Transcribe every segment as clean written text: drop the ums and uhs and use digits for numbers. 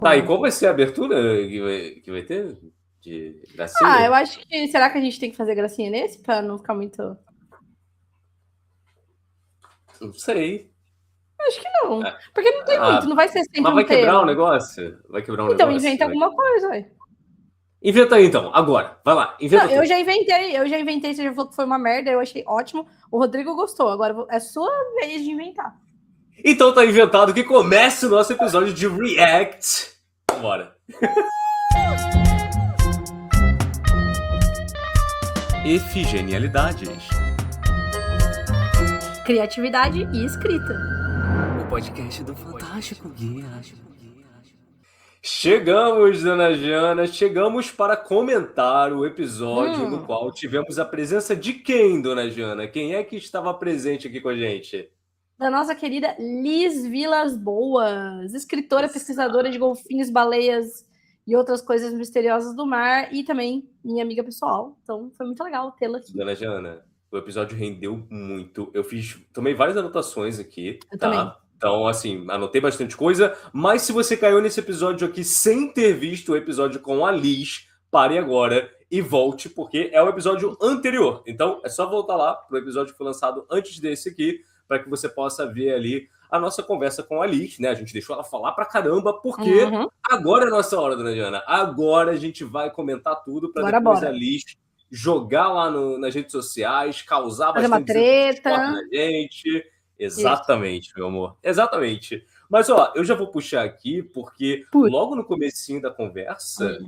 Tá, e qual vai ser a abertura que vai ter? De gracinha? Eu acho que... Será que a gente tem que fazer gracinha nesse? Pra não ficar muito... Não sei. Acho que não. Ah, Porque não tem muito, não vai ser sempre mas um vai quebrar o tema. negócio? Vai quebrar um Então, negócio? inventa alguma coisa, ué. Inventa aí, então. Agora. Vai lá. Inventa Não, eu tudo. já inventei, você já falou que foi uma merda, eu achei ótimo. O Rodrigo gostou, agora é sua vez de inventar. Então tá inventado que comece o nosso episódio de React. Vambora. Efigenialidades. Criatividade e escrita. O podcast do Fantástico Guia. Chegamos, dona Jana, chegamos para comentar o episódio no qual tivemos a presença de quem, dona Jana? Quem é que estava presente aqui com a gente? Da nossa querida Liz Vilas Boas, escritora, pesquisadora de golfinhos, baleias e outras coisas misteriosas do mar, e também minha amiga pessoal. Então foi muito legal tê-la aqui. Dona Jana, o episódio rendeu muito. Tomei várias anotações aqui, Eu tá? também. Então, assim, anotei bastante coisa, mas se você caiu nesse episódio aqui sem ter visto o episódio com a Liz, pare agora e volte, porque é o episódio anterior. Então, é só voltar lá pro episódio que foi lançado antes desse aqui, para que você possa ver ali a nossa conversa com a Liz, né? A gente deixou ela falar pra caramba, porque agora é a nossa hora, dona Jana. Agora a gente vai comentar tudo para depois a Liz jogar lá nas redes sociais, causar fazer uma bastante treta na gente. Exatamente, isso. Meu amor. Exatamente. Mas, ó, eu já vou puxar aqui, porque logo no comecinho da conversa,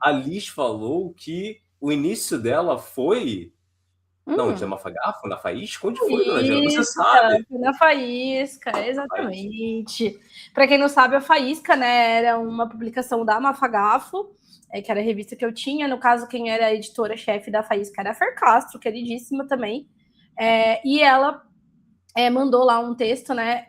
a Liz falou que o início dela foi... Não, de Mafagafo, na Faísca? Onde foi, dona Jana? Você sabe? Na Faísca, exatamente. Para quem não sabe, a Faísca, né, era uma publicação da Mafagafo, que era a revista que eu tinha. No caso, quem era a editora-chefe da Faísca era a Fer Castro, queridíssima também. E ela mandou lá um texto, né?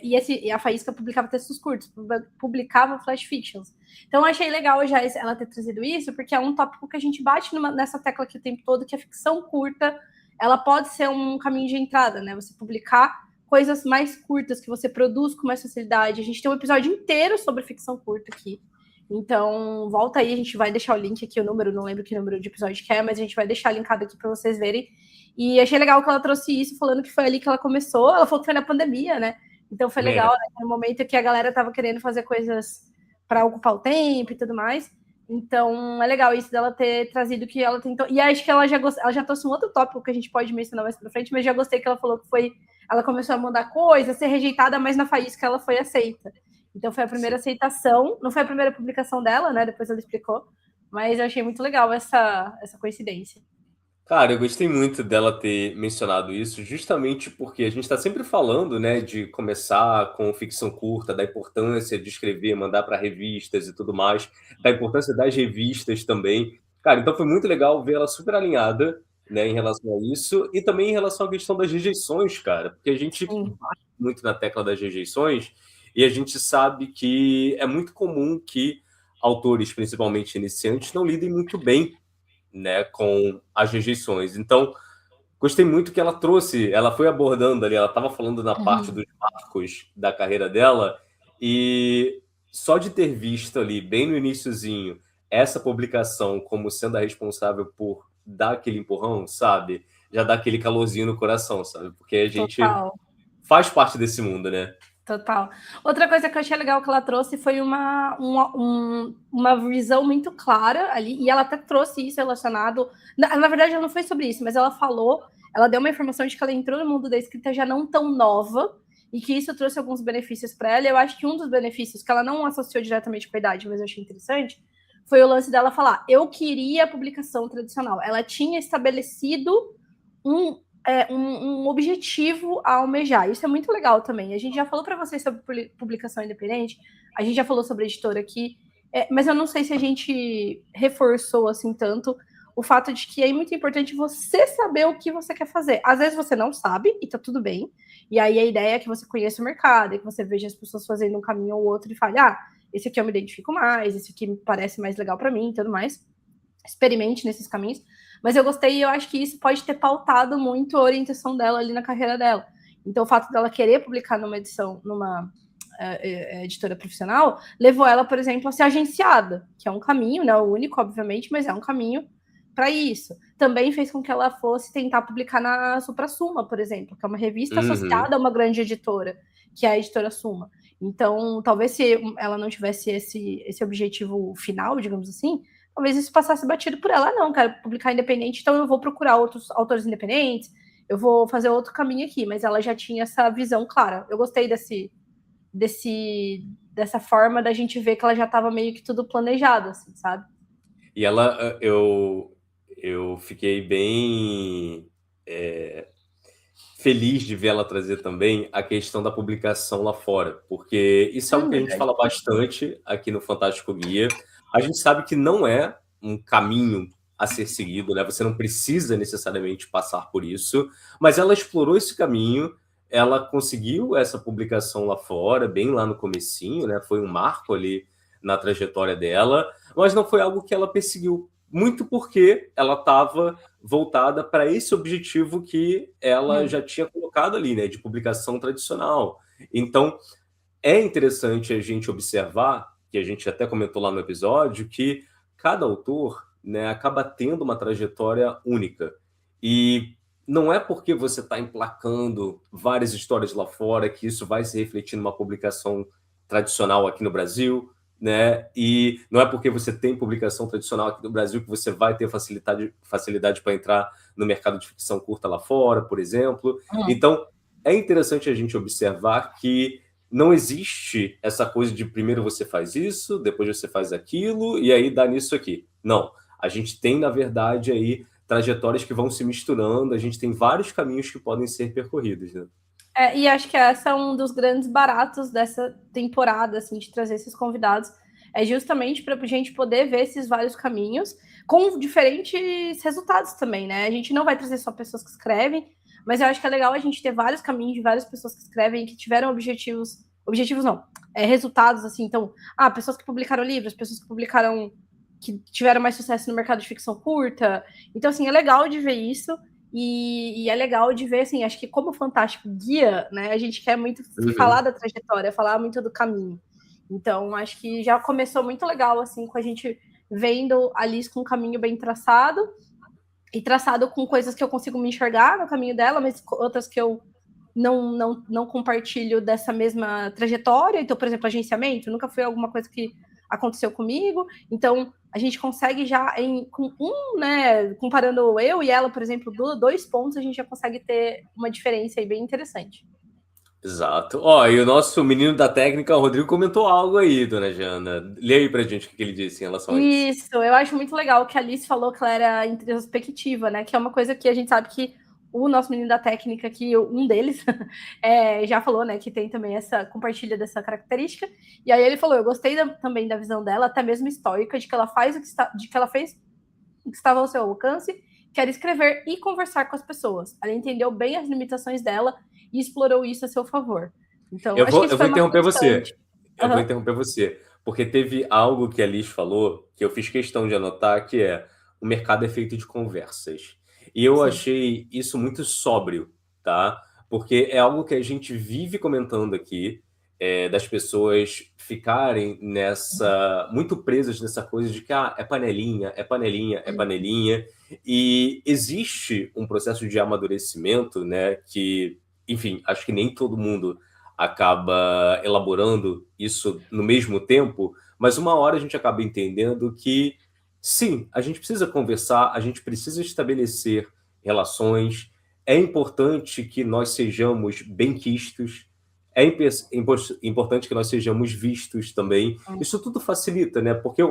E a Faísca publicava textos curtos, publicava flash fictions. Então, eu achei legal já ela ter trazido isso, porque é um tópico que a gente bate nessa tecla aqui o tempo todo, que a ficção curta, ela pode ser um caminho de entrada, né? Você publicar coisas mais curtas, que você produz com mais facilidade. A gente tem um episódio inteiro sobre ficção curta aqui. Então, volta aí, a gente vai deixar o link aqui, o número, não lembro que número de episódio que é, mas a gente vai deixar linkado aqui para vocês verem. E achei legal que ela trouxe isso, falando que foi ali que ela começou. Ela falou que foi na pandemia, né? Então foi legal, né? No momento que a galera tava querendo fazer coisas para ocupar o tempo e tudo mais. Então é legal isso dela ter trazido que ela tentou. E acho que ela já trouxe um outro tópico que a gente pode mencionar mais pra frente, mas já gostei que ela falou que foi. Ela começou a mandar coisa, ser rejeitada, mas na Faísca ela foi aceita. Então foi a primeira aceitação. Não foi a primeira publicação dela, né? Depois ela explicou. Mas eu achei muito legal essa coincidência. Cara, eu gostei muito dela ter mencionado isso, justamente porque a gente está sempre falando, né, de começar com ficção curta, da importância de escrever, mandar para revistas e tudo mais, da importância das revistas também. Cara, então foi muito legal ver ela super alinhada, né, em relação a isso, e também em relação à questão das rejeições, cara, porque a gente bate muito na tecla das rejeições, e a gente sabe que é muito comum que autores, principalmente iniciantes, não lidem muito bem, né, com as rejeições. Então, gostei muito que ela trouxe, ela foi abordando ali, ela estava falando na parte dos marcos da carreira dela, e só de ter visto ali, bem no iniciozinho, essa publicação como sendo a responsável por dar aquele empurrão, sabe? Já dá aquele calorzinho no coração, sabe? Porque a gente faz parte desse mundo, né? Total. Outra coisa que eu achei legal que ela trouxe foi uma visão muito clara ali, e ela até trouxe isso relacionado... Na verdade, ela não foi sobre isso, mas ela falou, ela deu uma informação de que ela entrou no mundo da escrita já não tão nova, e que isso trouxe alguns benefícios para ela. Eu acho que um dos benefícios, que ela não associou diretamente com a idade, mas eu achei interessante, foi o lance dela falar, eu queria a publicação tradicional. Ela tinha estabelecido um objetivo a almejar. Isso é muito legal também. A gente já falou para vocês sobre publicação independente, a gente já falou sobre editora aqui, mas eu não sei se a gente reforçou assim tanto o fato de que é muito importante você saber o que você quer fazer. Às vezes você não sabe, e tá tudo bem, e aí a ideia é que você conheça o mercado, e que você veja as pessoas fazendo um caminho ou outro e fale, esse aqui eu me identifico mais, esse aqui me parece mais legal para mim e tudo mais. Experimente nesses caminhos. Mas eu gostei e eu acho que isso pode ter pautado muito a orientação dela ali na carreira dela. Então, o fato dela querer publicar numa edição, numa editora profissional, levou ela, por exemplo, a ser agenciada, que é um caminho, né? O único, obviamente, mas é um caminho para isso. Também fez com que ela fosse tentar publicar na Suprasuma, por exemplo, que é uma revista associada a uma grande editora, que é a editora Suma. Então, talvez se ela não tivesse esse objetivo final, digamos assim, talvez isso passasse batido por ela. Não, quero publicar independente, então eu vou procurar outros autores independentes, eu vou fazer outro caminho aqui, mas ela já tinha essa visão clara. Eu gostei dessa forma da gente ver que ela já estava meio que tudo planejado, assim, sabe? E ela, eu fiquei bem feliz de ver ela trazer também a questão da publicação lá fora, porque isso é algo que a gente fala bastante aqui no Fantástico Guia. A gente sabe que não é um caminho a ser seguido, né? Você não precisa necessariamente passar por isso, mas ela explorou esse caminho, ela conseguiu essa publicação lá fora, bem lá no comecinho, né? Foi um marco ali na trajetória dela, mas não foi algo que ela perseguiu, muito porque ela estava voltada para esse objetivo que ela já tinha colocado ali, né? De publicação tradicional. Então, é interessante a gente observar, que a gente até comentou lá no episódio, que cada autor, né, acaba tendo uma trajetória única. E não é porque você está emplacando várias histórias lá fora que isso vai se refletir numa publicação tradicional aqui no Brasil, né? E não é porque você tem publicação tradicional aqui no Brasil que você vai ter facilidade para entrar no mercado de ficção curta lá fora, por exemplo. Então, é interessante a gente observar que não existe essa coisa de primeiro você faz isso, depois você faz aquilo, e aí dá nisso aqui. Não. A gente tem, na verdade, aí trajetórias que vão se misturando, a gente tem vários caminhos que podem ser percorridos, né? E acho que esse é um dos grandes baratos dessa temporada, assim, de trazer esses convidados. É justamente para a gente poder ver esses vários caminhos com diferentes resultados também, né? A gente não vai trazer só pessoas que escrevem, mas eu acho que é legal a gente ter vários caminhos de várias pessoas que escrevem que tiveram objetivos não, resultados, assim, então, pessoas que publicaram livros, pessoas que tiveram mais sucesso no mercado de ficção curta. Então, assim, é legal de ver isso. E é legal de ver, assim, acho que como Fantástico guia, né, a gente quer muito falar da trajetória, falar muito do caminho. Então, acho que já começou muito legal, assim, com a gente vendo a Liz com um caminho bem traçado, e traçado com coisas que eu consigo me enxergar no caminho dela, mas outras que eu não compartilho dessa mesma trajetória. Então, por exemplo, agenciamento, nunca foi alguma coisa que aconteceu comigo. Então, a gente consegue já, né, comparando eu e ela, por exemplo, 2 pontos, a gente já consegue ter uma diferença aí bem interessante. Exato. E o nosso menino da técnica, o Rodrigo, comentou algo aí, dona Jana. Lê aí pra gente o que ele disse em relação a isso. Isso, eu acho muito legal que a Alice falou que ela era introspectiva, né? Que é uma coisa que a gente sabe que o nosso menino da técnica, que um deles já falou, né? Que tem também compartilha dessa característica. E aí ele falou: eu gostei também da visão dela, até mesmo estoica, de que ela fez o que estava ao seu alcance, que era escrever e conversar com as pessoas. Ela entendeu bem as limitações dela e explorou isso a seu favor. Então, eu vou interromper você. Eu vou interromper você, porque teve algo que a Liz falou que eu fiz questão de anotar, que é: o mercado é feito de conversas. E eu achei isso muito sóbrio, tá? Porque é algo que a gente vive comentando aqui, das pessoas ficarem muito presas nessa coisa de que é panelinha, é panelinha, é panelinha. E existe um processo de amadurecimento, né? Que, enfim, acho que nem todo mundo acaba elaborando isso no mesmo tempo, mas uma hora a gente acaba entendendo que sim, a gente precisa conversar, a gente precisa estabelecer relações, é importante que nós sejamos benquistos, é importante que nós sejamos vistos também. Isso tudo facilita, né? Porque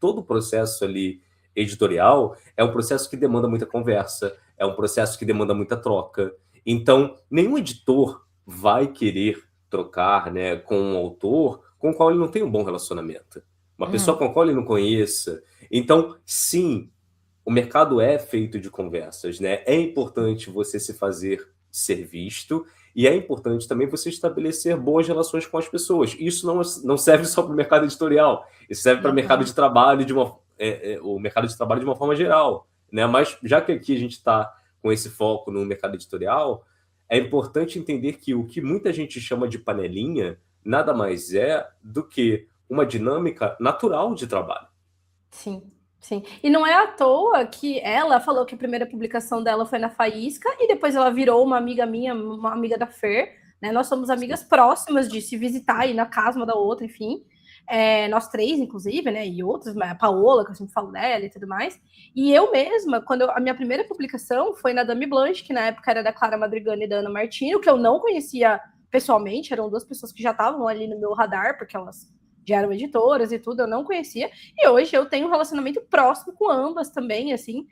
todo o processo ali editorial é um processo que demanda muita conversa, é um processo que demanda muita troca. Então, nenhum editor vai querer trocar, né, com um autor com o qual ele não tem um bom relacionamento. Uma pessoa com a qual ele não conheça. Então, sim, o mercado é feito de conversas, né? É importante você se fazer ser visto e é importante também você estabelecer boas relações com as pessoas. Isso não serve só para o mercado editorial, isso serve para o mercado de trabalho o mercado de trabalho de uma forma geral, né? Mas já que aqui a gente está com esse foco no mercado editorial, é importante entender que o que muita gente chama de panelinha nada mais é do que uma dinâmica natural de trabalho. Sim, sim. E não é à toa que ela falou que a primeira publicação dela foi na Faísca e depois ela virou uma amiga minha, uma amiga da Fer, né? Nós somos amigas próximas de se visitar, ir na casa uma da outra, enfim. Nós três, inclusive, né? E outras, a Paola, que eu sempre falo dela e tudo mais. E eu mesma, a minha primeira publicação foi na Dame Blanche, que na época era da Clara Madrigano e da Ana Martino, que eu não conhecia pessoalmente, eram duas pessoas que já estavam ali no meu radar, porque elas já eram editoras e tudo, eu não conhecia. E hoje eu tenho um relacionamento próximo com ambas também, assim,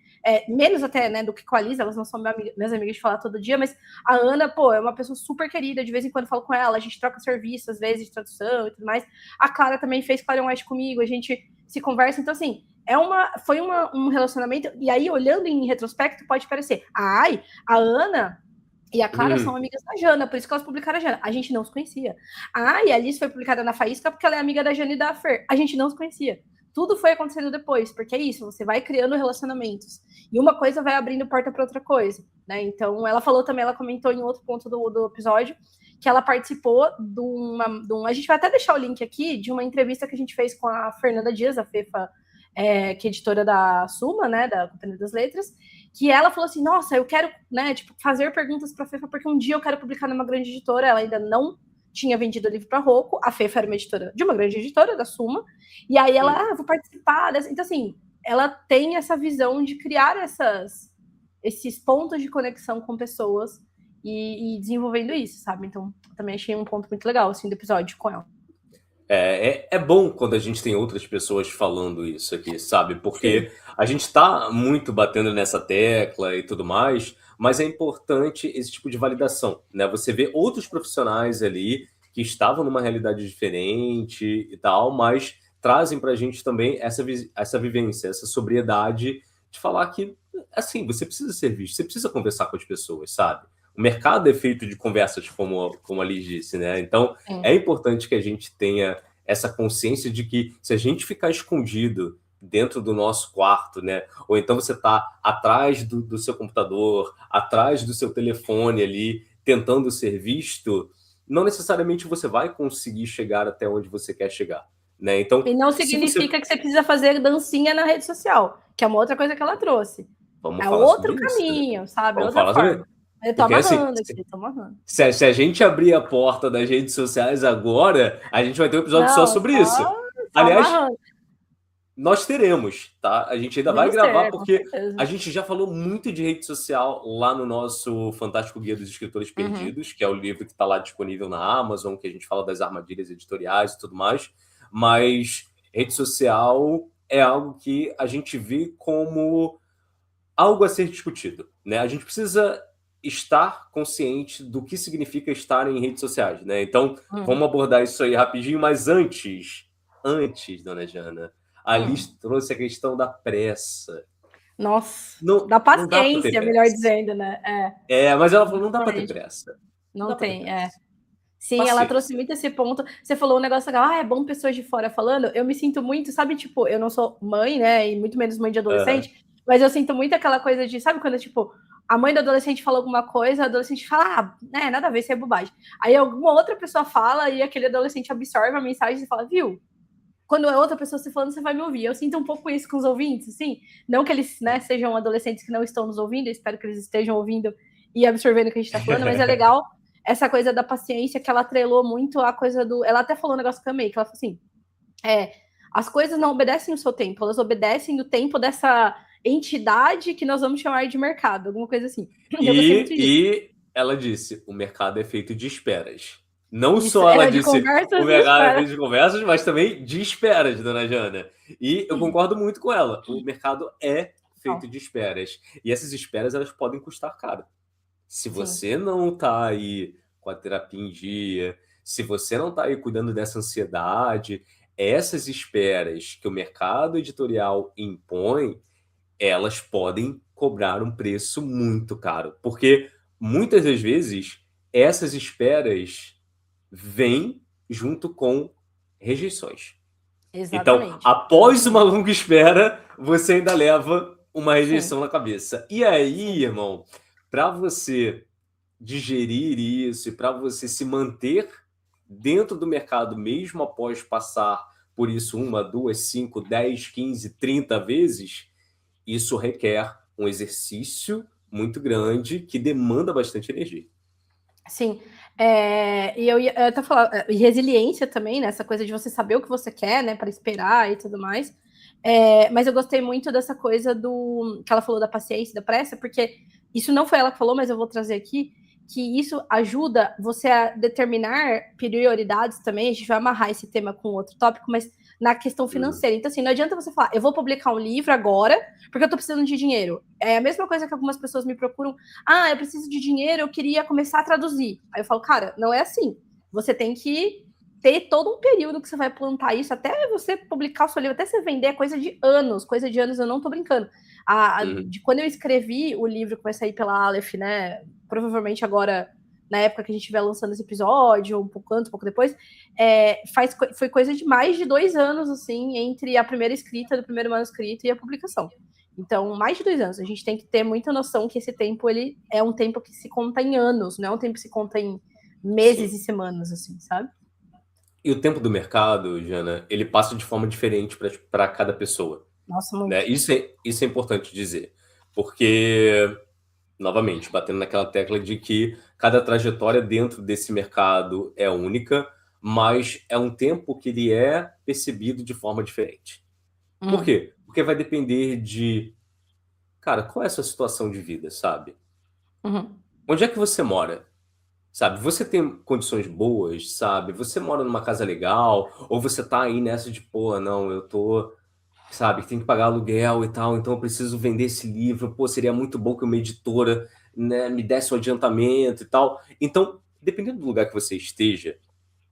menos até, né, do que com a Liz, elas não são minhas amigas de falar todo dia, mas a Ana, pô, é uma pessoa super querida, de vez em quando eu falo com ela, a gente troca serviço, às vezes, de tradução e tudo mais. A Clara também fez Clarion West comigo, a gente se conversa, então, assim, foi um relacionamento, e aí, olhando em retrospecto, pode parecer, ai, a Ana e a Clara são amigas da Jana, por isso que elas publicaram a Jana. A gente não se conhecia. E a Alice foi publicada na Faísca porque ela é amiga da Jana e da Fer. A gente não se conhecia. Tudo foi acontecendo depois, porque é isso, você vai criando relacionamentos. E uma coisa vai abrindo porta para outra coisa, né? Então, ela falou também, ela comentou em outro ponto do episódio, que ela participou a gente vai até deixar o link aqui, de uma entrevista que a gente fez com a Fernanda Dias, a Fefa, que é editora da Suma, né, da Companhia das Letras, que ela falou assim, nossa, eu quero, né, tipo, fazer perguntas para a Fefa, porque um dia eu quero publicar numa grande editora, ela ainda não tinha vendido o livro para Rocco, a Fefa era uma editora de uma grande editora, da Suma, e aí ela, vou participar dessa. Então, assim, ela tem essa visão de criar esses pontos de conexão com pessoas e desenvolvendo isso, sabe? Então, também achei um ponto muito legal, assim, do episódio com ela. É bom quando a gente tem outras pessoas falando isso aqui, sabe? Porque Sim. a gente está muito batendo nessa tecla e tudo mais, mas é importante esse tipo de validação, né? Você vê outros profissionais ali que estavam numa realidade diferente e tal, mas trazem para a gente também essa vivência, essa sobriedade de falar que, assim, você precisa ser visto, você precisa conversar com as pessoas, sabe? O mercado é feito de conversas, como a Liz disse, né? Então, é importante que a gente tenha essa consciência de que se a gente ficar escondido dentro do nosso quarto, né? Ou então você está atrás do seu computador, atrás do seu telefone ali, tentando ser visto, não necessariamente você vai conseguir chegar até onde você quer chegar, né? Então, e não significa que você precisa fazer dancinha na rede social, que é uma outra coisa que ela trouxe. Vamos é falar outro sobre caminho, isso. sabe? Vamos Outra falar forma. sobre... Eu tô Porque, amarrando assim, aqui, tô amarrando. Se a gente abrir a porta das redes sociais agora, a gente vai ter um episódio só Não, sobre isso. só Aliás, amarrando. nós teremos, tá? A gente ainda vai Vamos gravar, ter, com porque certeza. a gente já falou muito de rede social lá no nosso Fantástico Guia dos Escritores Perdidos, que é o livro que está lá disponível na Amazon, que a gente fala das armadilhas editoriais e tudo mais. Mas rede social é algo que a gente vê como algo a ser discutido, né? A gente precisa estar consciente do que significa estar em redes sociais, né? Então, vamos abordar isso aí rapidinho, mas antes, dona Jana, a Liz trouxe a questão da pressa. Nossa, Não, da não dá para ter paciência, melhor pressa. dizendo, né? Mas ela falou, não dá para ter pressa. Não tem, pressa. Sim, Paciência. ela trouxe muito esse ponto. Você falou um negócio legal, é bom pessoas de fora falando. Eu me sinto muito, sabe, tipo, eu não sou mãe, né, e muito menos mãe de adolescente, mas eu sinto muito aquela coisa de, sabe, quando, tipo, a mãe do adolescente fala alguma coisa, a adolescente fala, nada a ver, isso é bobagem. Aí alguma outra pessoa fala e aquele adolescente absorve a mensagem e fala, viu? Quando é outra pessoa se falando, você vai me ouvir. Eu sinto um pouco isso com os ouvintes, assim. Não que eles, né, sejam adolescentes que não estão nos ouvindo, eu espero que eles estejam ouvindo e absorvendo o que a gente está falando, mas é legal essa coisa da paciência que ela atrelou muito a coisa do... Ela até falou um negócio que eu amei, que ela falou assim, as coisas não obedecem o seu tempo, elas obedecem o tempo dessa entidade que nós vamos chamar de mercado, alguma coisa assim. E ela disse, o mercado é feito de esperas. Não Isso, só ela disse o mercado é feito de conversas, mas também de esperas, dona Jana. E eu concordo muito com ela. O mercado é feito de esperas. E essas esperas, elas podem custar caro. Se você não tá aí com a terapia em dia, se você não tá aí cuidando dessa ansiedade, essas esperas que o mercado editorial impõe, elas podem cobrar um preço muito caro. Porque muitas das vezes essas esperas vêm junto com rejeições. Exatamente. Então, após uma longa espera, você ainda leva uma rejeição na cabeça. E aí, irmão, para você digerir isso e para você se manter dentro do mercado, mesmo após passar por isso 1, 2, 5, 10, 15, 30 vezes, isso requer um exercício muito grande que demanda bastante energia. Sim. E eu ia até falar, e resiliência também, né? Essa coisa de você saber o que você quer, né? Para esperar e tudo mais. Mas eu gostei muito dessa coisa que ela falou da paciência, da pressa, porque isso não foi ela que falou, mas eu vou trazer aqui, que isso ajuda você a determinar prioridades também. A gente vai amarrar esse tema com outro tópico, mas na questão financeira. Então, assim, não adianta você falar, eu vou publicar um livro agora, porque eu tô precisando de dinheiro. É a mesma coisa que algumas pessoas me procuram, eu preciso de dinheiro, eu queria começar a traduzir. Aí eu falo, cara, não é assim. Você tem que ter todo um período que você vai plantar isso, até você publicar o seu livro, até você vender, é coisa de anos, eu não tô brincando. De quando eu escrevi o livro que vai sair pela Aleph, né, provavelmente agora, na época que a gente estiver lançando esse episódio, um pouco antes, um pouco depois, foi coisa de mais de 2 anos, assim, entre a primeira escrita do primeiro manuscrito e a publicação. Então, mais de 2 anos. A gente tem que ter muita noção que esse tempo, ele é um tempo que se conta em anos, não é um tempo que se conta em meses. Sim. E semanas, assim, sabe? E o tempo do mercado, Jana, ele passa de forma diferente para cada pessoa. Nossa, muito. Né? Isso é importante dizer, porque, novamente, batendo naquela tecla de que cada trajetória dentro desse mercado é única, mas é um tempo que ele é percebido de forma diferente. Por quê? Porque vai depender de, cara, qual é a sua situação de vida, sabe? Onde é que você mora? Sabe, você tem condições boas, sabe? Você mora numa casa legal, ou você tá aí nessa de, pô, não, eu tô, sabe, tem que pagar aluguel e tal, então eu preciso vender esse livro, pô, seria muito bom que uma editora, né, me desse um adiantamento e tal. Então, dependendo do lugar que você esteja,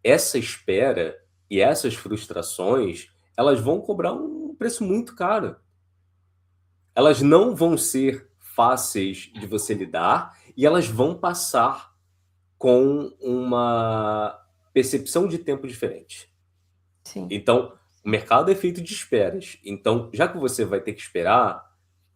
essa espera e essas frustrações, elas vão cobrar um preço muito caro. Elas não vão ser fáceis de você lidar e elas vão passar com uma percepção de tempo diferente. Sim. Então, o mercado é feito de esperas. Então, já que você vai ter que esperar,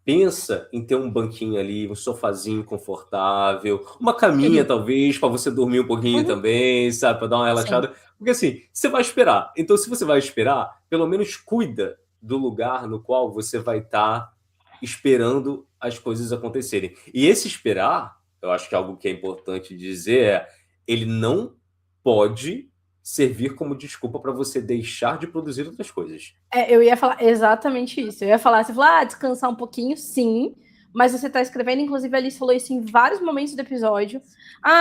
pensa em ter um banquinho ali, um sofazinho confortável, uma caminha, talvez, para você dormir um pouquinho também, sabe? Para dar uma relaxada. Sim. Porque assim, você vai esperar. Então, se você vai esperar, pelo menos cuida do lugar no qual você vai estar esperando as coisas acontecerem. E esse esperar, eu acho que algo que é importante dizer ele não pode servir como desculpa para você deixar de produzir outras coisas. Eu ia falar exatamente isso. Eu ia falar, você falou, descansar um pouquinho, sim, mas você está escrevendo, inclusive a Alice falou isso em vários momentos do episódio.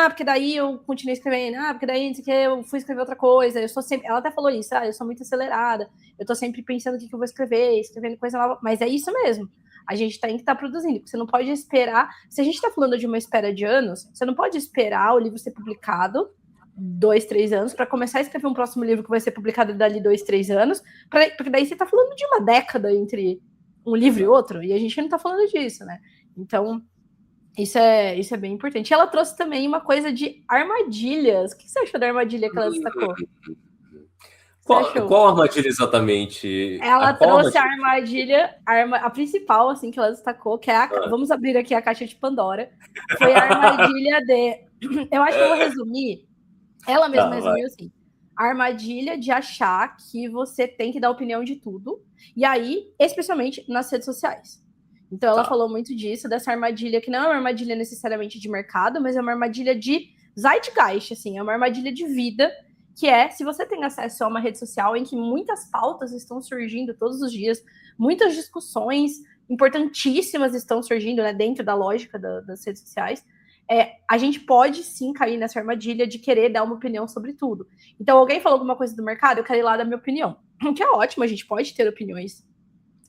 Porque daí eu continuei escrevendo, porque daí não sei o que, eu fui escrever outra coisa. Eu sou sempre. Ela até falou isso, eu sou muito acelerada, eu tô sempre pensando o que eu vou escrever, escrevendo coisa nova, mas é isso mesmo. A gente tem que estar produzindo, porque você não pode esperar. Se a gente está falando de uma espera de anos, você não pode esperar o livro ser publicado 2, 3 anos para começar a escrever um próximo livro que vai ser publicado dali 2, 3 anos, porque daí você está falando de uma década entre um livro e outro, e a gente não está falando disso, né? Então, isso é bem importante. E ela trouxe também uma coisa de armadilhas. O que você achou da armadilha que ela destacou? Qual armadilha exatamente? Ela trouxe a armadilha, a principal, assim, que ela destacou, que é vamos abrir aqui a caixa de Pandora. Foi a armadilha de... Eu acho que eu vou resumir. Ela mesma resumiu assim. A armadilha de achar que você tem que dar opinião de tudo. E aí, especialmente nas redes sociais. Então, ela falou muito disso, dessa armadilha, que não é uma armadilha necessariamente de mercado, mas é uma armadilha de zeitgeist, assim. É uma armadilha de vida, que é, se você tem acesso a uma rede social em que muitas pautas estão surgindo todos os dias, muitas discussões importantíssimas estão surgindo, né, dentro da lógica das redes sociais, a gente pode sim cair nessa armadilha de querer dar uma opinião sobre tudo. Então, alguém falou alguma coisa do mercado, eu quero ir lá dar minha opinião. Que é ótimo, a gente pode ter opiniões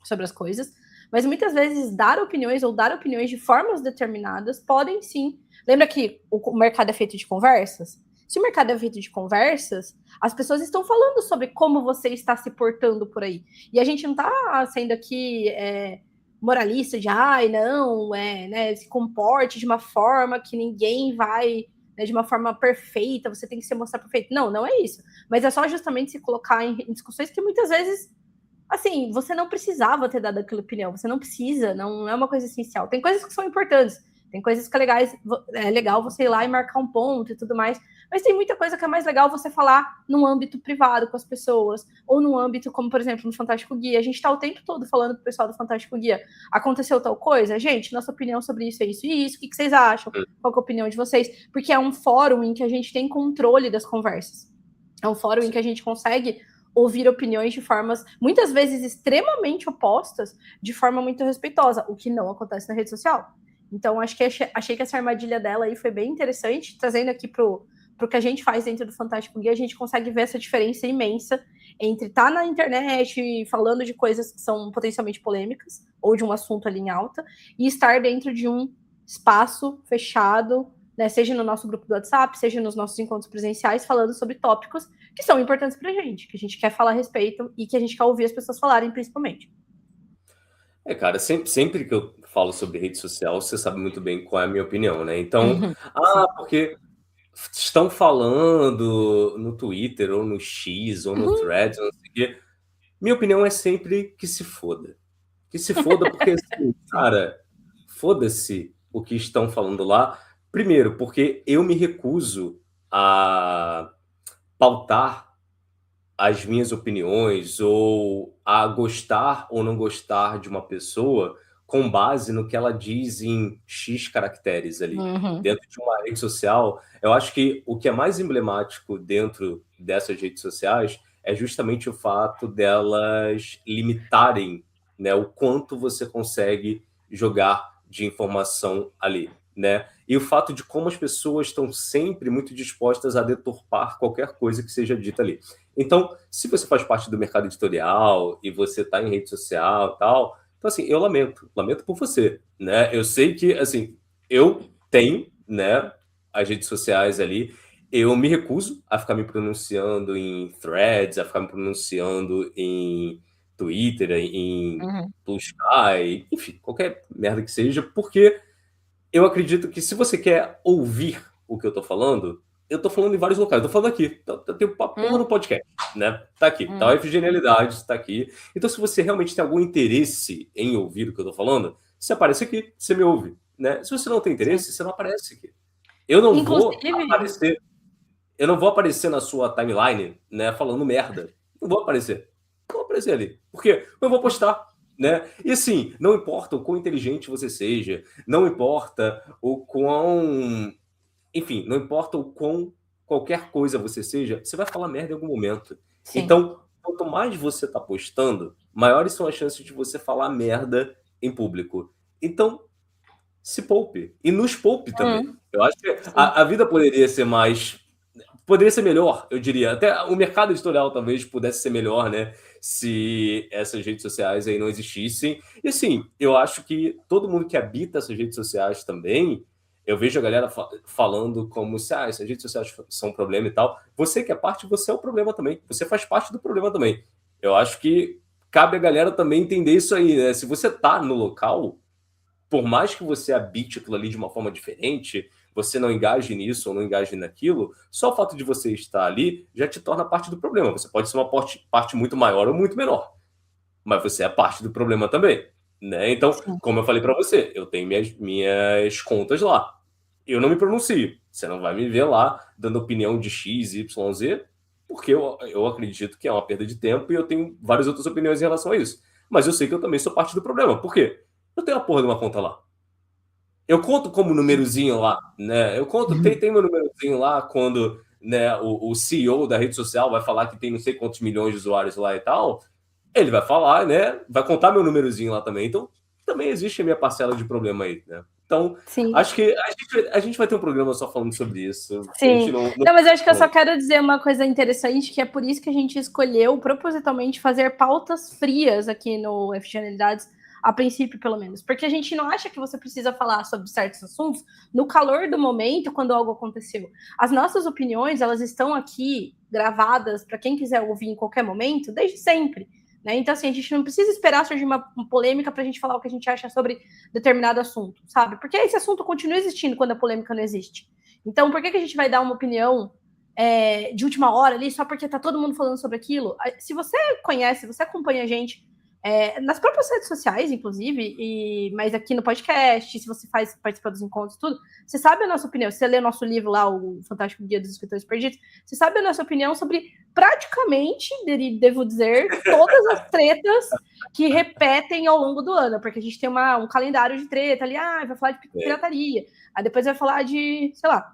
sobre as coisas, mas muitas vezes dar opiniões ou dar opiniões de formas determinadas podem sim. Lembra que o mercado é feito de conversas? Se o mercado é feito de conversas, as pessoas estão falando sobre como você está se portando por aí. E a gente não está sendo aqui moralista de, não, né, se comporte de uma forma que ninguém vai, né, de uma forma perfeita, você tem que se mostrar perfeito. Não, não é isso. Mas é só justamente se colocar em discussões que muitas vezes, assim, você não precisava ter dado aquela opinião, você não precisa, não é uma coisa essencial. Tem coisas que são importantes, tem coisas que é legal você ir lá e marcar um ponto e tudo mais, mas tem muita coisa que é mais legal você falar num âmbito privado com as pessoas, ou num âmbito como, por exemplo, no Fantástico Guia. A gente está o tempo todo falando pro pessoal do Fantástico Guia, aconteceu tal coisa? Gente, nossa opinião sobre isso é isso e isso, o que vocês acham? Qual é a opinião de vocês? Porque é um fórum em que a gente tem controle das conversas. É um fórum em que a gente consegue ouvir opiniões de formas, muitas vezes, extremamente opostas, de forma muito respeitosa, o que não acontece na rede social. Então, achei que essa armadilha dela aí foi bem interessante, trazendo aqui pro que a gente faz dentro do Fantástico Guia, a gente consegue ver essa diferença imensa entre estar na internet falando de coisas que são potencialmente polêmicas, ou de um assunto ali em alta, e estar dentro de um espaço fechado, né, seja no nosso grupo do WhatsApp, seja nos nossos encontros presenciais, falando sobre tópicos que são importantes pra gente, que a gente quer falar a respeito e que a gente quer ouvir as pessoas falarem, principalmente. Cara, sempre que eu falo sobre rede social, você sabe muito bem qual é a minha opinião, né? Então, porque estão falando no Twitter, ou no X, ou no Threads, não sei o quê. Minha opinião é sempre que se foda. Que se foda, porque, assim, cara, foda-se o que estão falando lá. Primeiro, porque eu me recuso a pautar as minhas opiniões ou a gostar ou não gostar de uma pessoa com base no que ela diz em X caracteres ali. Dentro de uma rede social, eu acho que o que é mais emblemático dentro dessas redes sociais é justamente o fato delas limitarem, né, o quanto você consegue jogar de informação ali, né? E o fato de como as pessoas estão sempre muito dispostas a deturpar qualquer coisa que seja dita ali. Então, se você faz parte do mercado editorial e você está em rede social e tal, então, assim, eu lamento por você, né? Eu sei que, assim, eu tenho, né, as redes sociais ali, eu me recuso a ficar me pronunciando em threads, a ficar me pronunciando em Twitter, em Blue Sky, enfim, qualquer merda que seja, porque eu acredito que se você quer ouvir o que eu tô falando em vários locais. Eu tô falando aqui. Eu tenho uma porra no podcast, né? Tá aqui. Tá a F-Genialidade, tá aqui. Então, se você realmente tem algum interesse em ouvir o que eu tô falando, você aparece aqui, você me ouve, né? Se você não tem interesse, você não aparece aqui. Eu não vou aparecer. Eu não vou aparecer na sua timeline, né, falando merda. Não vou aparecer. Não vou aparecer ali. Por quê? Eu vou postar, né? E assim, não importa o quão inteligente você seja, não importa o quão... Enfim, não importa o quão qualquer coisa você seja, você vai falar merda em algum momento. Sim. Então, quanto mais você tá postando, maiores são as chances de você falar merda em público. Então, se poupe. E nos poupe também. Eu acho que a vida poderia ser mais... Poderia ser melhor, eu diria. Até o mercado editorial talvez pudesse ser melhor, né? Se essas redes sociais aí não existissem. E assim, eu acho que todo mundo que habita essas redes sociais também, eu vejo a galera falando como se essas redes sociais são um problema e tal. Você que é parte, você é o problema também. Você faz parte do problema também. Eu acho que cabe a galera também entender isso aí, né? Se você tá no local, por mais que você habite aquilo ali de uma forma diferente, você não engaje nisso ou não engaje naquilo, só o fato de você estar ali já te torna parte do problema. Você pode ser uma parte muito maior ou muito menor, mas você é parte do problema também, né? Então, como eu falei para você, eu tenho minhas contas lá. Eu não me pronuncio. Você não vai me ver lá dando opinião de X, Y, Z, porque eu acredito que é uma perda de tempo e eu tenho várias outras opiniões em relação a isso. Mas eu sei que eu também sou parte do problema. Por quê? Eu tenho a porra de uma conta lá. Eu conto como númerozinho lá, né? Eu conto, tem meu númerozinho lá quando, né, o CEO da rede social vai falar que tem não sei quantos milhões de usuários lá e tal. Ele vai falar, né? Vai contar meu númerozinho lá também. Então, também existe a minha parcela de problema aí, né? Então, acho que a gente vai ter um programa só falando sobre isso. Sim. Não, mas eu acho que eu só quero dizer uma coisa interessante, que é por isso que a gente escolheu propositalmente fazer pautas frias aqui no F-Genialidades, a princípio, pelo menos. Porque a gente não acha que você precisa falar sobre certos assuntos no calor do momento, quando algo aconteceu. As nossas opiniões, elas estão aqui gravadas para quem quiser ouvir em qualquer momento, desde sempre. Né? Então, assim, a gente não precisa esperar surgir uma polêmica para a gente falar o que a gente acha sobre determinado assunto, sabe? Porque esse assunto continua existindo quando a polêmica não existe. Então, por que a gente vai dar uma opinião de última hora ali, só porque tá todo mundo falando sobre aquilo? Se você conhece, você acompanha a gente nas próprias redes sociais, inclusive, mas aqui no podcast, se você participa dos encontros, tudo, você sabe a nossa opinião. Se você lê nosso livro lá, o Fantástico Guia dos Escritores Perdidos, você sabe a nossa opinião sobre praticamente, devo dizer, todas as tretas que repetem ao longo do ano, porque a gente tem um calendário de treta ali, vai falar de pirataria, aí depois vai falar de, sei lá.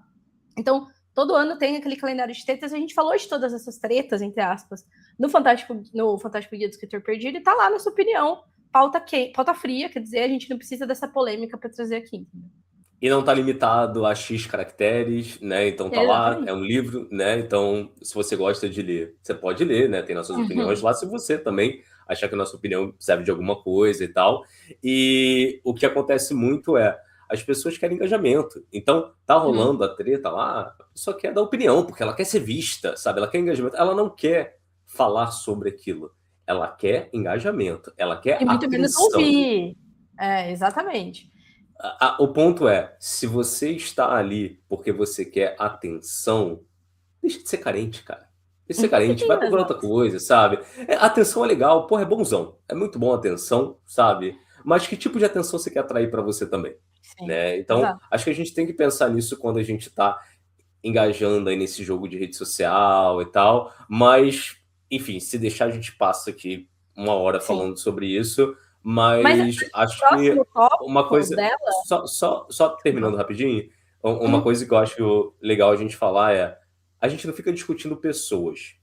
Então, todo ano tem aquele calendário de tretas, a gente falou de todas essas tretas, entre aspas, no Fantástico Guia do Escritor Perdido, e tá lá na sua opinião, pauta fria, quer dizer, a gente não precisa dessa polêmica para trazer aqui. E não tá limitado a X caracteres, né? Então tá lá, é um livro, né? Então, se você gosta de ler, você pode ler, né? Tem nossas opiniões lá, se você também achar que a nossa opinião serve de alguma coisa e tal. E o que acontece muito as pessoas querem engajamento. Então, tá rolando a treta lá, a pessoa quer dar opinião, porque ela quer ser vista, sabe? Ela quer engajamento. Ela não quer falar sobre aquilo.Ela quer engajamento. Ela quer muito atenção. menos ouvir. Exatamente. O ponto se você está ali porque você quer atenção, deixa de ser carente, cara. Deixa de ser carente, vai procurar outra coisa, sabe? Atenção é legal, porra, é bonzão. É muito bom a atenção, sabe? Mas que tipo de atenção você quer atrair para você também? Né? Então, acho que a gente tem que pensar nisso quando a gente está engajando aí nesse jogo de rede social e tal. Mas, enfim, se deixar, a gente passa aqui 1 hora falando sobre isso. Mas acho que uma coisa... dela... Só terminando rapidinho, uma coisa que eu acho legal a gente falar a gente não fica discutindo pessoas.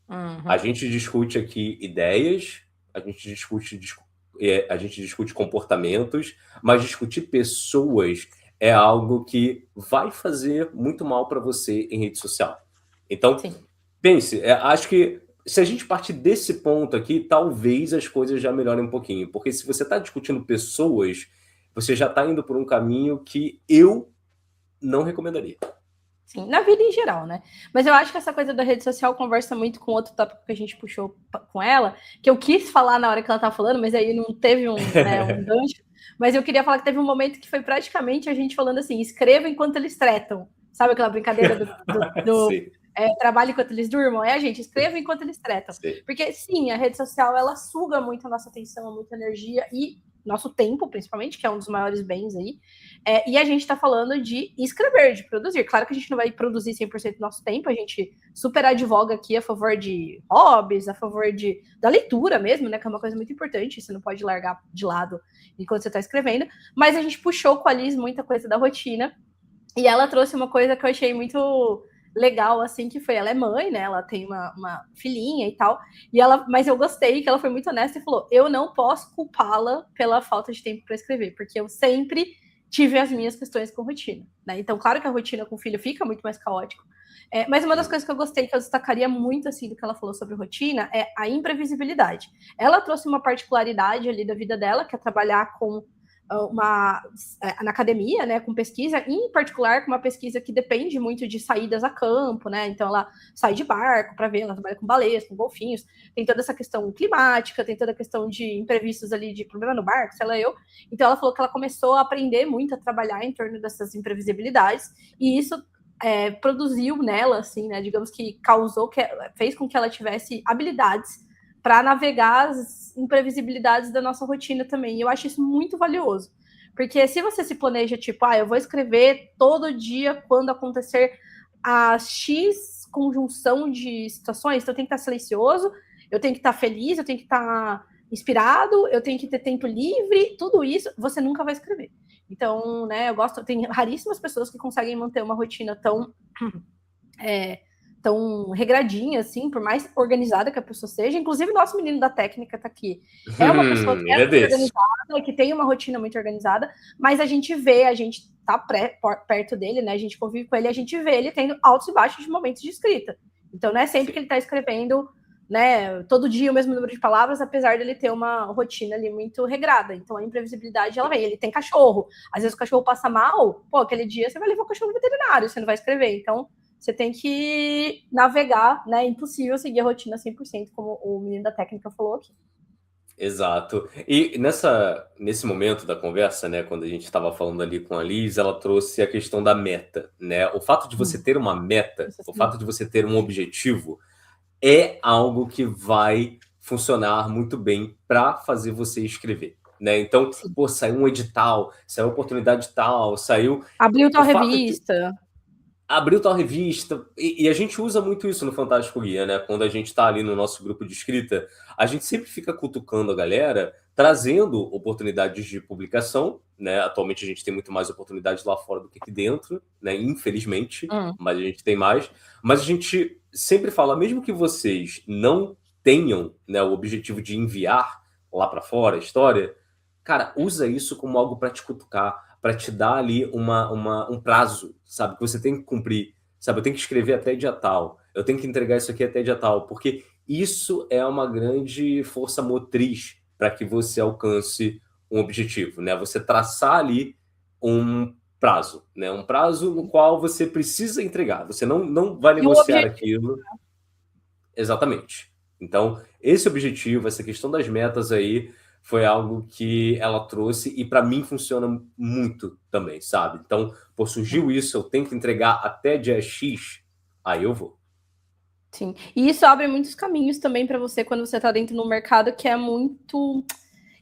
A gente discute aqui ideias, a gente discute comportamentos, mas discutir pessoas é algo que vai fazer muito mal para você em rede social. Então, pense, acho que se a gente partir desse ponto aqui, talvez as coisas já melhorem um pouquinho. Porque se você está discutindo pessoas, você já está indo por um caminho que eu não recomendaria. Sim, na vida em geral, né? Mas eu acho que essa coisa da rede social conversa muito com outro tópico que a gente puxou com ela, que eu quis falar na hora que ela estava falando, mas aí não teve um gancho. Mas eu queria falar que teve um momento que foi praticamente a gente falando assim, escreva enquanto eles tretam. Sabe aquela brincadeira do trabalho enquanto eles durmam? A gente escreva enquanto eles tretam. Porque, sim, a rede social, ela suga muito a nossa atenção, muita energia e nosso tempo, principalmente, que é um dos maiores bens aí. E a gente está falando de escrever, de produzir. Claro que a gente não vai produzir 100% do nosso tempo, a gente super advoga aqui a favor de hobbies, a favor da leitura mesmo, né, que é uma coisa muito importante, você não pode largar de lado enquanto você está escrevendo, mas a gente puxou com a Liz muita coisa da rotina, e ela trouxe uma coisa que eu achei muito legal, assim, que foi, ela é mãe, né, ela tem uma filhinha e tal, mas eu gostei que ela foi muito honesta e falou, eu não posso culpá-la pela falta de tempo para escrever, porque eu sempre tive as minhas questões com rotina, né, então claro que a rotina com o filho fica muito mais caótico, mas uma das coisas que eu gostei, que eu destacaria muito, assim, do que ela falou sobre rotina, é a imprevisibilidade. Ela trouxe uma particularidade ali da vida dela, que é trabalhar com na academia, né, com pesquisa, em particular com uma pesquisa que depende muito de saídas a campo, né, então ela sai de barco para ver, ela trabalha com baleias, com golfinhos, tem toda essa questão climática, tem toda a questão de imprevistos ali, de problema no barco, sei lá então ela falou que ela começou a aprender muito a trabalhar em torno dessas imprevisibilidades, e isso produziu nela, assim, né, digamos que fez com que ela tivesse habilidades para navegar as imprevisibilidades da nossa rotina também. E eu acho isso muito valioso. Porque se você se planeja, tipo, eu vou escrever todo dia quando acontecer a X conjunção de situações, então eu tenho que estar silencioso, eu tenho que estar feliz, eu tenho que estar inspirado, eu tenho que ter tempo livre, tudo isso, você nunca vai escrever. Então, né, tem raríssimas pessoas que conseguem manter uma rotina tão regradinha, assim, por mais organizada que a pessoa seja. Inclusive, nosso menino da técnica tá aqui. É uma pessoa que é muito organizada, que tem uma rotina muito organizada, mas a gente tá perto dele, né? A gente convive com ele, a gente vê ele tendo altos e baixos de momentos de escrita. Então, não é sempre que ele tá escrevendo, né, todo dia o mesmo número de palavras, apesar dele ter uma rotina ali muito regrada. Então, a imprevisibilidade, ela vem. Ele tem cachorro. Às vezes o cachorro passa mal, aquele dia você vai levar o cachorro no veterinário, você não vai escrever. Então, você tem que navegar, né? É impossível seguir a rotina 100%, como o menino da técnica falou aqui. Exato. E nesse momento da conversa, né, quando a gente estava falando ali com a Liz, ela trouxe a questão da meta, né? O fato de você ter uma meta, o fato de você ter um objetivo, é algo que vai funcionar muito bem para fazer você escrever, né? Então, Sim. pô, saiu um edital, saiu oportunidade tal, saiu... Abriu O tua fato de revista. abriu tal revista, e a gente usa muito isso no Fantástico Guia, né? Quando a gente está ali no nosso grupo de escrita, a gente sempre fica cutucando a galera, trazendo oportunidades de publicação, né? Atualmente a gente tem muito mais oportunidades lá fora do que aqui dentro, né? Infelizmente, mas a gente tem mais. Mas a gente sempre fala, mesmo que vocês não tenham, né, o objetivo de enviar lá para fora a história, cara, usa isso como algo para te cutucar, para te dar ali um prazo, sabe? Que você tem que cumprir, sabe? Eu tenho que escrever até dia tal, eu tenho que entregar isso aqui até dia tal, porque isso é uma grande força motriz para que você alcance um objetivo, né? Você traçar ali um prazo, né? Um prazo no qual você precisa entregar. Você não vai E o negociar objetivo. aquilo. Exatamente. Então, esse objetivo, essa questão das metas aí, foi algo que ela trouxe e para mim funciona muito também, sabe? Então, pô, surgiu isso, eu tenho que entregar até dia X, aí eu vou. Sim. E isso abre muitos caminhos também para você quando você está dentro de um mercado que é muito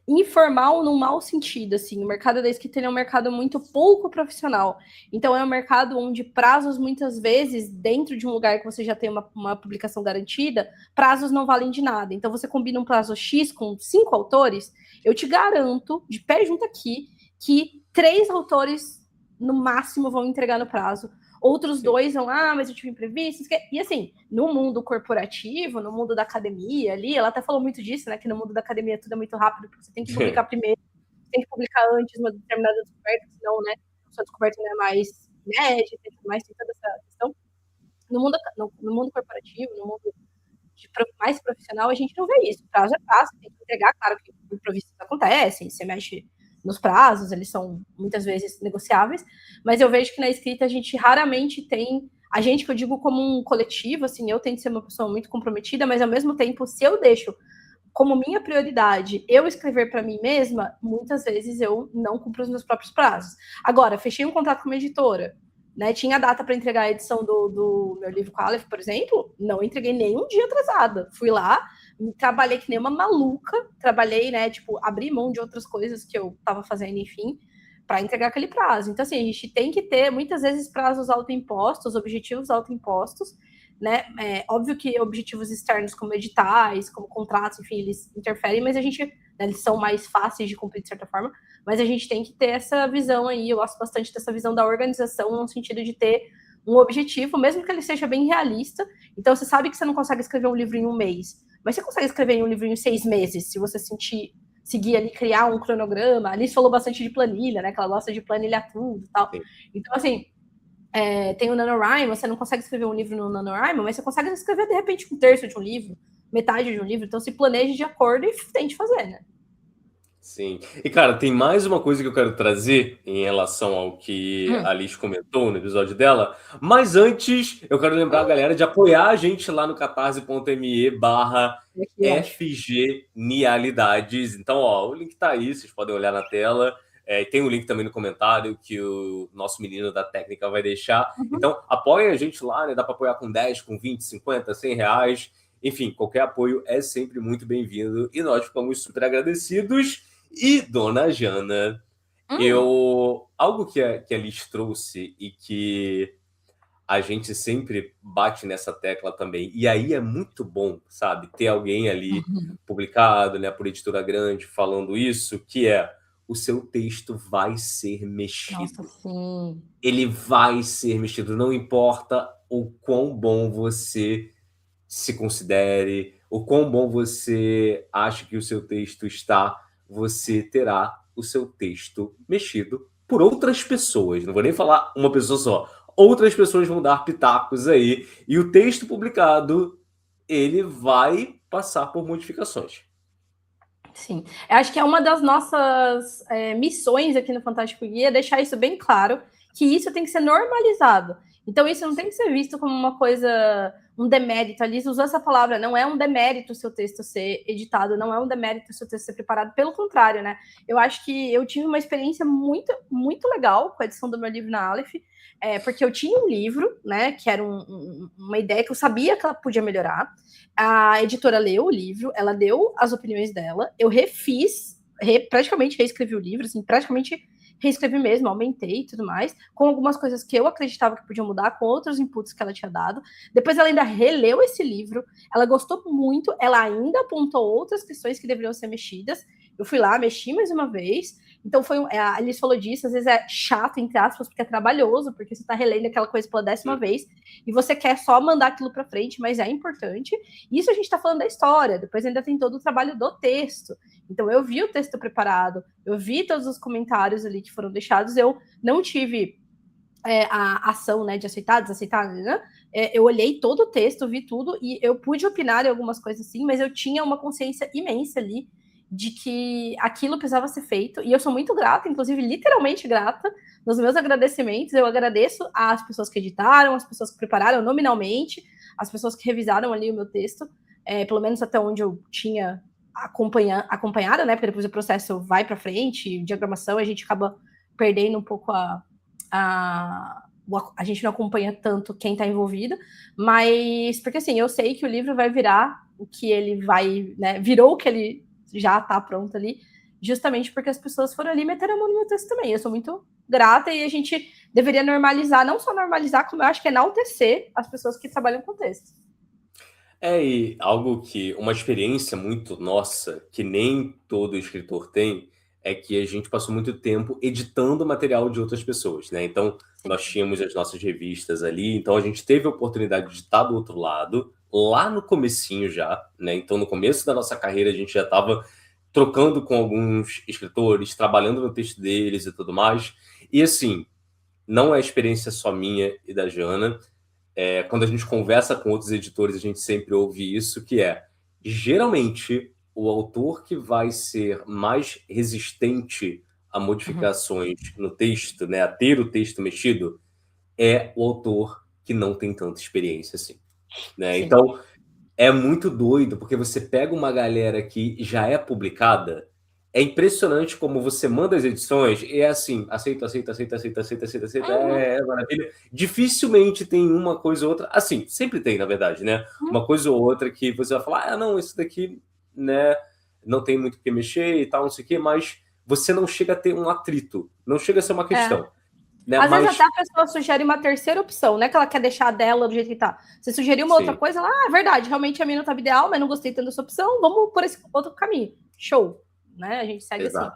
informal no mau sentido, assim. O mercado da escrita é um mercado muito pouco profissional. Então, é um mercado onde prazos, muitas vezes, dentro de um lugar que você já tem uma publicação garantida, prazos não valem de nada. Então, você combina um prazo X com 5 autores, eu te garanto, de pé junto aqui, que 3 autores, no máximo, vão entregar no prazo. Outros 2 vão, mas eu tive imprevistos. E assim, no mundo corporativo, no mundo da academia ali, ela até falou muito disso, né? Que no mundo da academia tudo é muito rápido, porque você tem que publicar primeiro, tem que publicar antes uma determinada descoberta, senão, né, sua descoberta não é mais média, tem toda essa questão. No mundo corporativo, no mundo mais profissional, a gente não vê isso. Prazo é prazo, tem que entregar, claro que imprevistos acontecem, você mexe nos prazos, eles são muitas vezes negociáveis, mas eu vejo que na escrita a gente raramente tem, a gente que eu digo como um coletivo, assim, eu tento ser uma pessoa muito comprometida, mas ao mesmo tempo, se eu deixo como minha prioridade eu escrever para mim mesma, muitas vezes eu não cumpro os meus próprios prazos. Agora, fechei um contrato com uma editora, né? Tinha data para entregar a edição do meu livro com a Aleph, por exemplo, não entreguei nem um dia atrasada. Fui lá, trabalhei que nem uma maluca, trabalhei, né? Tipo, abri mão de outras coisas que eu estava fazendo, enfim, para entregar aquele prazo. Então, assim, a gente tem que ter, muitas vezes, prazos autoimpostos, objetivos autoimpostos, né? É óbvio que objetivos externos, como editais, como contratos, enfim, eles interferem, mas a gente, né, eles são mais fáceis de cumprir de certa forma, mas a gente tem que ter essa visão aí, eu gosto bastante dessa visão da organização, no sentido de ter um objetivo, mesmo que ele seja bem realista. Então, você sabe que você não consegue escrever um livro em um mês, mas você consegue escrever um livro em 6 meses, se você seguir ali, criar um cronograma. A Alice falou bastante de planilha, né, que ela gosta de planilhar tudo e tal. Sim. Então, assim, tem o NaNoWriMo, você não consegue escrever um livro no NaNoWriMo, mas você consegue escrever, de repente, um terço de um livro, metade de um livro. Então, se planeje de acordo e tente fazer, né? Sim. E, cara, tem mais uma coisa que eu quero trazer em relação ao que a Alice comentou no episódio dela. Mas antes, eu quero lembrar a galera de apoiar a gente lá no catarse.me/FGNialidades. Então, ó, o link tá aí, vocês podem olhar na tela. Tem um link também no comentário que o nosso menino da técnica vai deixar. Então, apoiem a gente lá, né? Dá para apoiar com 10, com 20, 50, 100 reais. Enfim, qualquer apoio é sempre muito bem-vindo. E nós ficamos super agradecidos. E, dona Jana, algo que a Liz trouxe e que a gente sempre bate nessa tecla também, e aí é muito bom, sabe, ter alguém ali publicado, né, por editora grande, falando isso, que é: o seu texto vai ser mexido. Nossa, sim. Ele vai ser mexido, não importa o quão bom você se considere, o quão bom você acha que o seu texto está, você terá o seu texto mexido por outras pessoas. Não vou nem falar uma pessoa só. Outras pessoas vão dar pitacos aí. E o texto publicado, ele vai passar por modificações. Sim. Eu acho que é uma das nossas missões aqui no Fantástico Guia, deixar isso bem claro, que isso tem que ser normalizado. Então, isso não tem que ser visto como uma coisa, um demérito. A Liz usou essa palavra, não é um demérito o seu texto ser editado, não é um demérito o seu texto ser preparado, pelo contrário, né? Eu acho que eu tive uma experiência muito, muito legal com a edição do meu livro na Aleph, porque eu tinha um livro, né, que era uma ideia que eu sabia que ela podia melhorar. A editora leu o livro, ela deu as opiniões dela, eu praticamente reescrevi o livro, assim, praticamente reescrevi mesmo, aumentei e tudo mais, com algumas coisas que eu acreditava que podiam mudar, com outros inputs que ela tinha dado. Depois ela ainda releu esse livro, ela gostou muito, ela ainda apontou outras questões que deveriam ser mexidas. Eu fui lá, mexi mais uma vez. Então a Alice falou disso, às vezes é chato, entre aspas, porque é trabalhoso, porque você está relendo aquela coisa pela 10ª vez, e você quer só mandar aquilo para frente, mas é importante. Isso a gente está falando da história, depois ainda tem todo o trabalho do texto. Então eu vi o texto preparado, eu vi todos os comentários ali que foram deixados, eu não tive a ação, né, de aceitar, desaceitar, né? Eu olhei todo o texto, vi tudo, e eu pude opinar em algumas coisas assim, mas eu tinha uma consciência imensa ali de que aquilo precisava ser feito, e eu sou muito grata, inclusive literalmente grata, nos meus agradecimentos, eu agradeço às pessoas que editaram, às pessoas que prepararam nominalmente, às pessoas que revisaram ali o meu texto, pelo menos até onde eu tinha acompanhada, né, porque depois o processo vai para frente, diagramação, a gente acaba perdendo um pouco a gente não acompanha tanto quem está envolvido, mas porque assim, eu sei que o livro vai virar o que ele vai, né, virou o que ele já está pronto ali, justamente porque as pessoas foram ali meter a mão no meu texto também. Eu sou muito grata e a gente deveria normalizar, não só normalizar, como eu acho que enaltecer as pessoas que trabalham com texto. E algo que, uma experiência muito nossa, que nem todo escritor tem, é que a gente passou muito tempo editando material de outras pessoas, né? Então, nós tínhamos as nossas revistas ali, então a gente teve a oportunidade de estar do outro lado, lá no comecinho já, né? Então, no começo da nossa carreira, a gente já estava trocando com alguns escritores, trabalhando no texto deles e tudo mais. E, assim, não é experiência só minha e da Jana. Quando a gente conversa com outros editores, a gente sempre ouve isso, que geralmente, o autor que vai ser mais resistente a modificações no texto, né, a ter o texto mexido, é o autor que não tem tanta experiência assim, né? Então, é muito doido, porque você pega uma galera que já é publicada, é impressionante como você manda as edições e é assim, aceita, maravilha. Dificilmente tem uma coisa ou outra, assim, sempre tem, na verdade, né? Uma coisa ou outra que você vai falar, não, isso daqui, né, não tem muito o que mexer e tal, não sei o quê, mas você não chega a ter um atrito, não chega a ser uma questão. Né? Às vezes até a pessoa sugere uma terceira opção, não é que ela quer deixar dela do jeito que tá. Você sugeriu uma outra coisa, é verdade, realmente a minha não estava ideal, mas não gostei tanto dessa opção, vamos por esse outro caminho. Show. Né? A gente segue assim.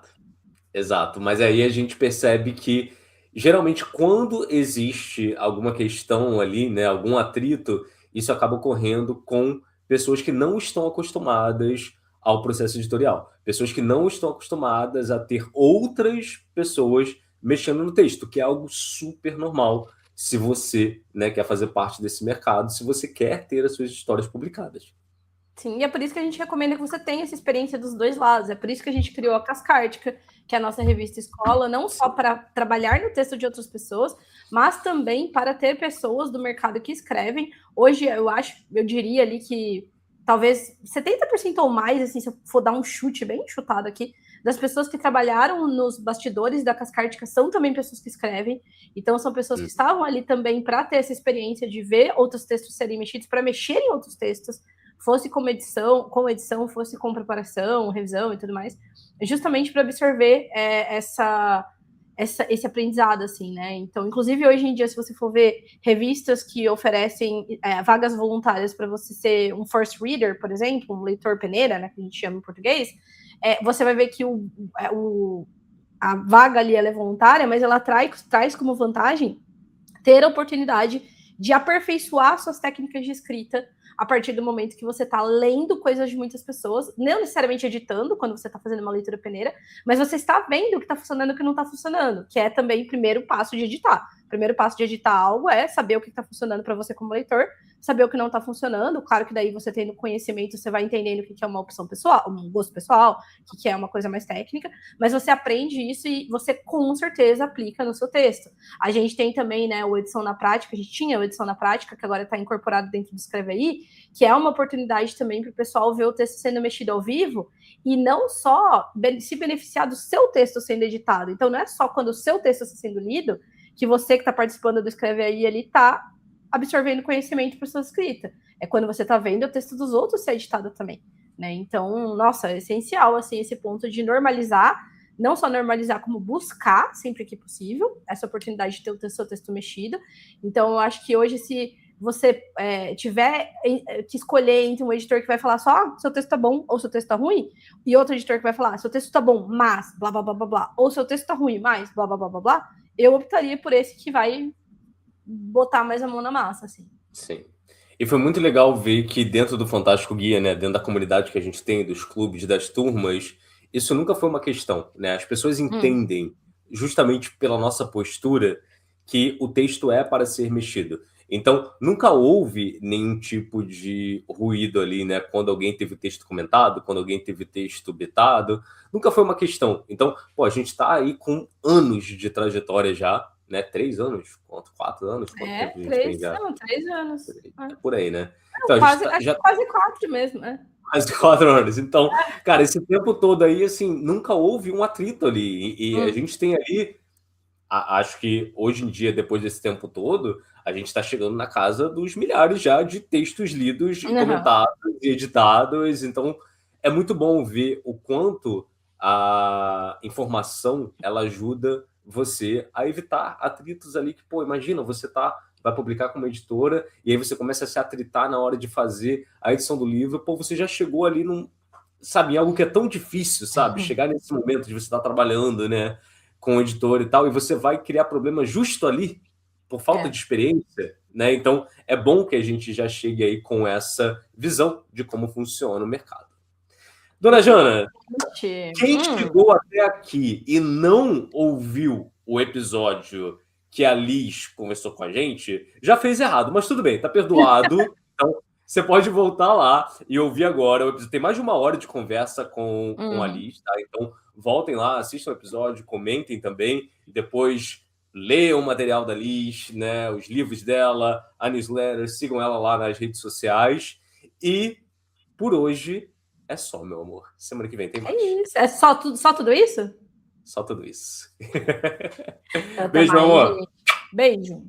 Exato, mas aí a gente percebe que, geralmente, quando existe alguma questão ali, né, algum atrito, isso acaba ocorrendo com pessoas que não estão acostumadas ao processo editorial. Pessoas que não estão acostumadas a ter outras pessoas mexendo no texto, que é algo super normal se você, né, quer fazer parte desse mercado, se você quer ter as suas histórias publicadas. Sim, e é por isso que a gente recomenda que você tenha essa experiência dos dois lados. É por isso que a gente criou a Cascártica, que é a nossa revista escola, não só para trabalhar no texto de outras pessoas, mas também para ter pessoas do mercado que escrevem. Hoje, eu diria ali que talvez 70% ou mais, assim, se eu for dar um chute bem chutado aqui, das pessoas que trabalharam nos bastidores da Cascártica são também pessoas que escrevem. Então, são pessoas que estavam ali também para ter essa experiência de ver outros textos serem mexidos, para mexer em outros textos, fosse com edição, fosse com revisão e tudo mais, justamente para absorver esse aprendizado, assim, né? Então, inclusive, hoje em dia, se você for ver revistas que oferecem vagas voluntárias para você ser um first reader, por exemplo, um leitor peneira, né, que a gente chama em português, você vai ver que a vaga ali ela é voluntária, mas ela traz como vantagem ter a oportunidade de aperfeiçoar suas técnicas de escrita a partir do momento que você está lendo coisas de muitas pessoas, não necessariamente editando, quando você está fazendo uma leitura peneira, mas você está vendo o que está funcionando e o que não está funcionando, que é também o primeiro passo de editar. O primeiro passo de editar algo é saber o que está funcionando para você como leitor, saber o que não está funcionando. Claro que daí você tendo conhecimento, você vai entendendo o que é uma opção pessoal, um gosto pessoal, o que é uma coisa mais técnica, mas você aprende isso e você com certeza aplica no seu texto. A gente tem também, né, o Edição na Prática, a gente tinha o Edição na Prática, que agora está incorporado dentro do Escreve Aí, que é uma oportunidade também para o pessoal ver o texto sendo mexido ao vivo e não só se beneficiar do seu texto sendo editado. Então, não é só quando o seu texto está sendo lido que você que está participando do Escreve Aí, ele está absorvendo conhecimento para sua escrita. É quando você está vendo o texto dos outros ser editado também, né? Então, nossa, é essencial, assim, esse ponto de normalizar, não só normalizar, como buscar, sempre que possível, essa oportunidade de ter o seu texto mexido. Então, eu acho que hoje, se você tiver que escolher entre um editor que vai falar só seu texto tá bom ou seu texto tá ruim, e outro editor que vai falar seu texto tá bom, mas blá, blá, blá, blá, blá, ou seu texto tá ruim, mas blá, blá, blá, blá, blá, eu optaria por esse que vai botar mais a mão na massa, assim. Sim. E foi muito legal ver que dentro do Fantástico Guia, né, dentro da comunidade que a gente tem, dos clubes, das turmas, isso nunca foi uma questão, né? As pessoas entendem, justamente pela nossa postura, que o texto é para ser mexido. Então, nunca houve nenhum tipo de ruído ali, né? Quando alguém teve o texto comentado, quando alguém teve o texto bitado, nunca foi uma questão. Então, pô, a gente está aí com anos de trajetória já, né? 3 anos? Quanto? 4 anos? Quanto tempo a gente tem já? Não, 3 anos. Por aí, né? Então, quase 4 mesmo, né? Quase 4 anos. Então, cara, esse tempo todo aí, assim, nunca houve um atrito ali. E a gente tem ali, acho que hoje em dia, depois desse tempo todo, a gente está chegando na casa dos milhares já de textos lidos, comentados e editados. Então, é muito bom ver o quanto a informação, ela ajuda você a evitar atritos ali que, pô, imagina, você vai publicar como editora e aí você começa a se atritar na hora de fazer a edição do livro, pô, você já chegou ali sabe, algo que é tão difícil, sabe? Chegar nesse momento de você estar trabalhando, né, com o editor e tal, e você vai criar problema justo ali, por falta de experiência, né? Então, é bom que a gente já chegue aí com essa visão de como funciona o mercado. Dona Jana, quem chegou até aqui e não ouviu o episódio que a Liz conversou com a gente, já fez errado, mas tudo bem, tá perdoado. Então, você pode voltar lá e ouvir agora. O episódio tem mais de 1 hora de conversa com a Liz, tá? Então, voltem lá, assistam o episódio, comentem também, e depois leiam o material da Liz, né? Os livros dela, a newsletter, sigam ela lá nas redes sociais. E, por hoje, é só, meu amor. Semana que vem tem mais. É isso. É só tudo isso? Só tudo isso. Beijo, meu amor. Beijo.